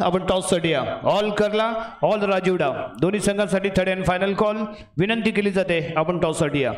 आपण टॉससाठी या. ऑल करला ऑल राजीव डाव दोन्ही संघांसाठी थर्ड अँड फायनल कॉल विनंती केली जाते. आपण टॉससाठी या.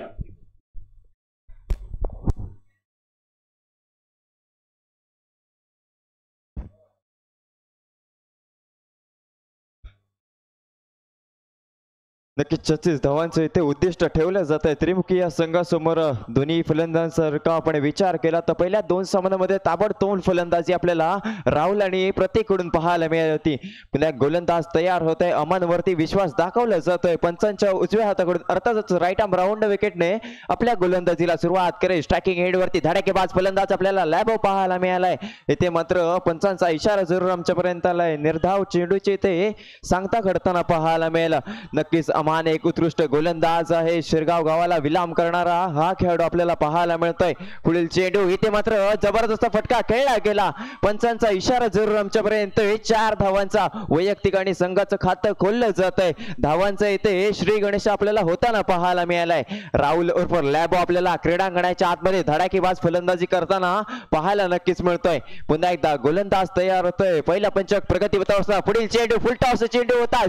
नक्कीच 36 धावांचं इथे उद्दिष्ट ठेवलं जात आहे. त्रिमुखी या संघासमोर दोन्ही फलंदाजांचा आपण विचार केला तर पहिल्या दोन सामन्यांमध्ये ताबडतोब फलंदाजी आपल्याला राहुल आणि प्रतीककडून पाहायला मिळाली होती. पुन्हा गोलंदाज तयार होत आहे. अमानवरती विश्वास दाखवला जातोय. पंचांच्या उजव्या हाताकडून अर्थातच राईट आर्म राऊंड विकेटने आपल्या गोलंदाजीला सुरुवात करेल. स्ट्रायकिंग हेडवरती धडाकेबाज फलंदाज आपल्याला लॅबो पाहायला मिळालाय. इथे मात्र पंचांचा इशारा जरूर आमच्यापर्यंत आलाय. निर्धाव चेंडूचे इथे सांगता घडताना पाहायला मिळालं. नक्कीच अमान एक उत्कृष्ट गोलंदाज आहे. शिरगाव गावाला विलाम करणारा हा खेळाडू आपल्याला पाहायला मिळतोय. पुढील चेंडू इथे मात्र जबरदस्त फटका खेळला गेला. पंचांचा इशारा जरूर आमच्यापर्यंत 4 धावांचा वैयक्तिक आणि संघाचं खातं खोललं जात आहे. धावांचा इथे श्री गणेश आपल्याला होताना पाहायला मिळालाय. राहुल उर्फ लॅबो आपल्याला क्रीडांगणाच्या आतमध्ये धडाकेबाज फलंदाजी करताना पाहायला नक्कीच मिळतोय. पुन्हा एकदा गोलंदाज तयार होतोय. पहिला पंचक प्रगतीपथावर असताना पुढील चेंडू फुल टॉस चेंडू होता.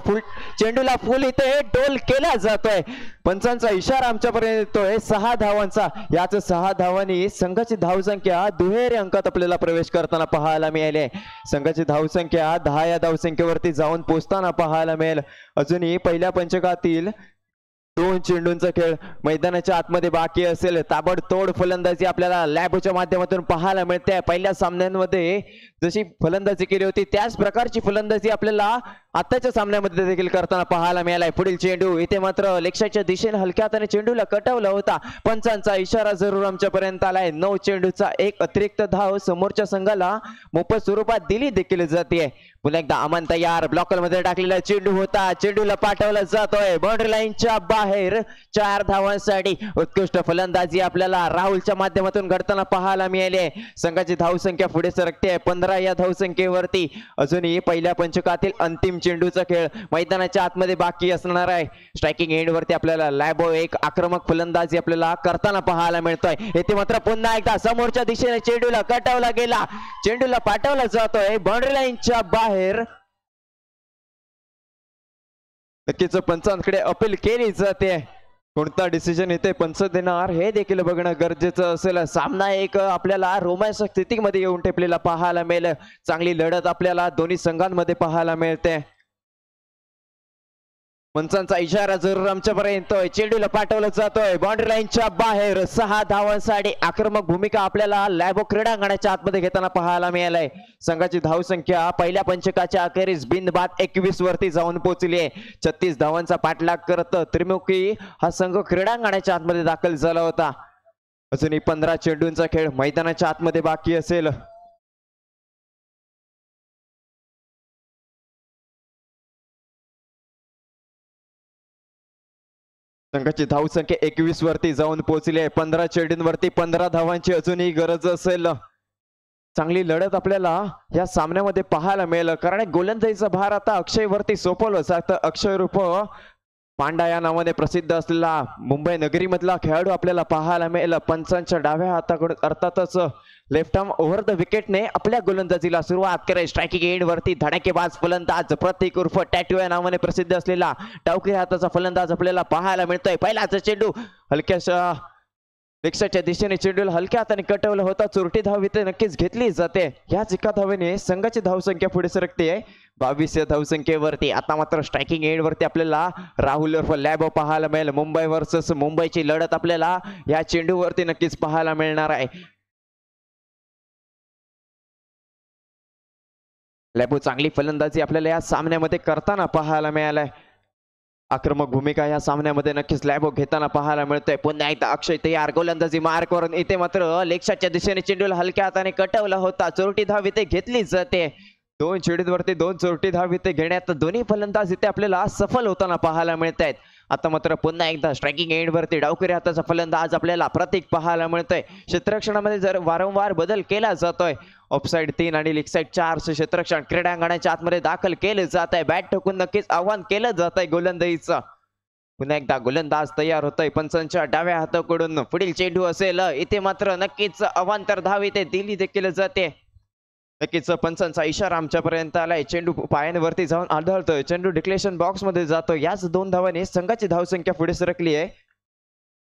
चेंडूला फुल इथे डोल केला जातोय. पंचांचा इशारा आमच्यापर्यंत येतोय 6 धावांचा. याच 6 धावांनी संघाची धावसंख्या दुहेरी अंकात आपल्याला प्रवेश करताना पाहायला मिळाली. संघाची धावसंख्या 10 या धावसंख्येवरती जाऊन पोहोचताना पाहायला मिळेल. अजूनही पहिल्या पंचकातील 2 चेंडूंचा खेळ मैदानाच्या आतमध्ये बाकी असेल. ताबडतोड फलंदाजी आपल्याला लॅबच्या माध्यमातून पाहायला मिळते. पहिल्या सामन्यांमध्ये जशी फलंदाजी केली होती त्याच प्रकारची फलंदाजी आपल्याला आताच्या सामन्यामध्ये देखील करताना पाहायला मिळालाय. पुढील चेंडू इथे मात्र लेक्साच्या दिशेने हलक्या हाताने चेंडूला कटवला होता. पंचांचा इशारा जरूर आमच्यापर्यंत आलाय. 9 चेंडूचा एक अतिरिक्त धाव समोरच्या संघाला मोफत स्वरूपात दिली देखील जाते. पुन्हा एकदा अमन तयार. ब्लॉकर मध्ये टाकलेला चेंडू होता. चेंडूला पाठवला जातोय बाउंड्री लाईनच्या बाहेर. 4 धावांसाठी उत्कृष्ट फलंदाजी आपल्याला राहुलच्या माध्यमातून घडताना पाहायला मिळाली. संघाची धावसंख्या पुढे सरकते 15 या धावसंख्येवरती. अजूनही पहिल्या पंचकातील अंतिम चेंडूचा खेळ मैदानाच्या आतमध्ये बाकी असणार आहे. स्ट्रायकिंग एंड वरती आपल्याला लॅबो एक आक्रमक फलंदाजी आपल्याला करताना पाहायला मिळतोय. येथे मात्र पुन्हा एकदा समोरच्या दिशेने चेंडूला कटवला गेला. चेंडूला पाठवला जातोय बाउंड्री लाईनच्या बाहेर. नक्कीच पंचांकडे अपील केली जाते. कोणता डिसिजन येते पंच देणार हे देखील बघणं गरजेचं असेल. सामना एक आपल्याला रोमांचक स्थितीमध्ये येऊन ठेपलेला पाहायला मिळेल. चांगली लढत आपल्याला दोन्ही संघांमध्ये पाहायला मिळते. पंचांचा इशारा जरूर आमच्यापर्यंत येतोय. चेंडूला पाठवलं जातोय बाउंड्री लाईनच्या बाहेर. 6 धावांसाठी आक्रमक भूमिका आपल्याला लॅबो क्रीडांगणाच्या आतमध्ये घेताना पाहायला मिळालंय. संघाची धावसंख्या पहिल्या पंचकाच्या अखेरीस बिनबाद 21 वरती जाऊन पोहोचली आहे. 36 धावांचा पाठलाग करत त्रिमुखी हा संघ क्रीडांगणाच्या आतमध्ये दाखल झाला होता. अजूनही 15 चेंडूंचा खेळ मैदानाच्या आतमध्ये बाकी असेल. संघाची धावसंख्या 21 वरती जाऊन पोहोचली आहे. 15 चेंडूंवरती 15 धावांची अजूनही गरज असेल. चांगली लढत आपल्याला या सामन्यामध्ये पाहायला मिळेल. कारण गोलंदाजीचा भार आता अक्षय वरती सोपवलं जातं. अक्षय रूप पांडा या नावाने प्रसिद्ध असलेला मुंबई नगरी मधला खेळाडू आपल्याला पाहायला मिळेल. पंचांच्या डाव्या हाताकडून अर्थातच लेफ्ट आर्म ओव्हर द विकेटने आपल्या गोलंदाजीला सुरुवात करे. स्ट्रायकिंग एंड वरती धडाकेबाज फलंदाज प्रतीक उर्फ टॅटू या नावाने प्रसिद्ध असलेला डावखुऱ्या हाताचा फलंदाज आपल्याला पाहायला मिळतोय. पहिलाच चेंडू हलक्याशा लेक्साच्या दिशेने चेंडूला हलक्या हाताने कटवला होता. चोरटी धाव इथे नक्कीच घेतली जाते. याच एका धावेने संघाची धावसंख्या पुढे सरकते 22 या धावसंख्येवरती. आता मात्र स्ट्रायकिंग एंड वरती आपल्याला राहुल उर्फ लॅबो पाहायला मिळेल. मुंबई वर्सेस मुंबईची लढत आपल्याला या चेंडूवरती नक्कीच पाहायला मिळणार आहे. लॅबो चांगली फलंदाजी आपल्याला या सामन्यामध्ये करताना पाहायला मिळालाय. आक्रमक भूमिका या सामन्यामध्ये नक्कीच लॅबो घेताना पाहायला मिळतोय. पुन्हा एकदा अक्षय तयार. गोलंदाजी मार्क वरून इथे मात्र लेक्साच्या दिशेने चेंडूला हलक्या हाताने कटवला होता. चोरटी धाव इथे घेतली जाते. 2 चेंडूंवरती 2 चोरटी धाव इथे घेण्यात दोन्ही फलंदाज इथे आपल्याला सफल होताना पाहायला मिळत आहेत. आता मात्र पुन्हा एकदा स्ट्रायकिंग एंड वरती डावखुऱ्या हाताचा फलंदाज आपल्याला प्रतीक पाहायला मिळतोय. क्षेत्ररक्षणामध्ये जर वारंवार बदल केला जातोय. ऑफसाइड 3 आणि लेग साइड 4 क्षेत्ररक्षण क्रीडांगणाच्या आतमध्ये दाखल केले जात आहे. बॅट ठोकून नक्कीच आव्हान केलं जात आहे गोलंदाजीचं. पुन्हा एकदा गोलंदाज तयार होतोय पंचांच्या डाव्या हाताकडून. पुढील चेंडू असेल इथे मात्र नक्कीच अवांतर धाव इथे दिली देखील जाते. नक्कीच पंचांचा इशारा आमच्यापर्यंत आलाय. चेंडू पायांवरती जाऊन आढळतोय. चेंडू डिक्लेरेशन बॉक्स मध्ये जातो. याच 2 धावांनी संघाची धावसंख्या पुढे सरकली आहे.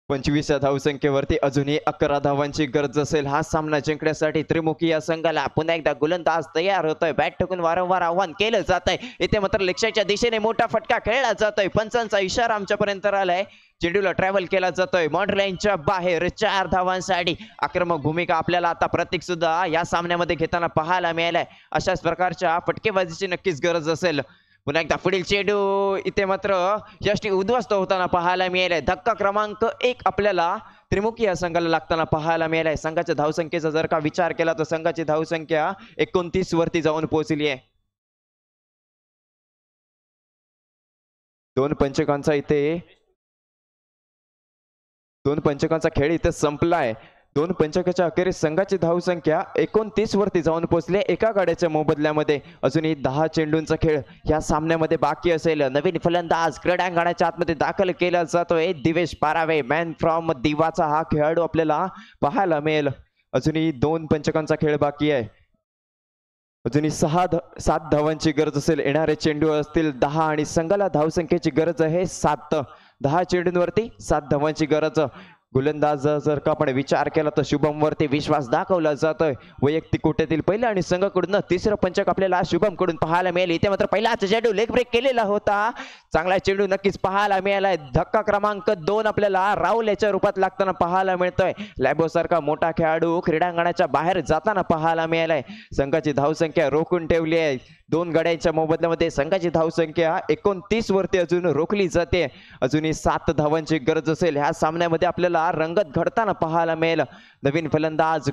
25 या धावसंख्येवरती अजूनही 11 धावांची गरज असेल हा सामना जिंकण्यासाठी. त्रिमुखी या संघाला पुन्हा एकदा गोलंदाज तयार होतोय. बॅट टाकून वारंवार आव्हान केलं जात आहे. इथे मात्र लक्ष्याच्या दिशेने मोठा फटका खेळला जातोय. पंचांचा इशारा आमच्यापर्यंत आलाय. चेंडूला ट्रॅव्हल केला जातोय बाउंड्री लाईनच्या बाहेर 4 धावांसाठी. आक्रमक भूमिका आपल्याला आता प्रतीक सुद्धा या सामन्यामध्ये घेताना पाहायला मिळालाय. अशाच प्रकारच्या फटकेबाजीची नक्कीच गरज असेल. पुन्हा एकदा पुढील चेंडू इथे मात्र यष्टी उद्ध्वस्त होताना पाहायला मिळालाय. धक्का क्रमांक 1 आपल्याला त्रिमुखी या संघाला लागताना पाहायला मिळालाय. संघाच्या धावसंख्येचा जर का विचार केला तर संघाची धावसंख्या 29 वरती जाऊन पोहोचली आहे. 2 पंचकांचा खेळ इथे संपलाय. 2 पंचकाच्या अखेरीस संघाची धावसंख्या 29 वरती जाऊन पोहोचली. एका गाड्याच्या मोबदल्यामध्ये अजूनही 10 चेंडूंचा खेळ या सामन्यामध्ये बाकी असेल. नवीन फलंदाज क्रीडांगणाच्या आतमध्ये दाखल केला जातोय. दिवेश पारावे मॅन फ्रॉम दिवाचा हा खेळाडू आपल्याला पाहायला मिळेल. अजूनही 2 पंचकांचा खेळ बाकी आहे. अजूनही 7 धावांची गरज असेल. येणारे चेंडू असतील 10 आणि संघाला धावसंख्येची गरज आहे 7. 10 चेंडूंवरती 7 धावांची गरज. गोलंदाज जर का आपण विचार केला तर शुभम वरती विश्वास दाखवला जातोय. वैयक्तिक कोट्यातील पहिला आणि संघाकडून 3रं पंचक आपल्याला शुभम कडून पाहायला मिळेल. इथे मात्र पहिलाच चेंडू लेग ब्रेक केलेला होता. चांगला चेंडू नक्कीच पाहायला मिळालाय. धक्का क्रमांक 2 आपल्याला राहुल याच्या रूपात लागताना पाहायला मिळतोय. लॅबो सारखा मोठा खेळाडू क्रीडांगणाच्या बाहेर जाताना पाहायला मिळालाय. संघाची धावसंख्या रोखून ठेवली आहे. 2 गड्यांच्या मोबदल्यामध्ये संघाची धावसंख्या 29 वरती अजून रोखली जाते. अजूनही 7 धावांची गरज असेल. ह्या सामन्यामध्ये आपल्याला रंगत घडताना पाहायला मिळेल. नवीन फलंदाज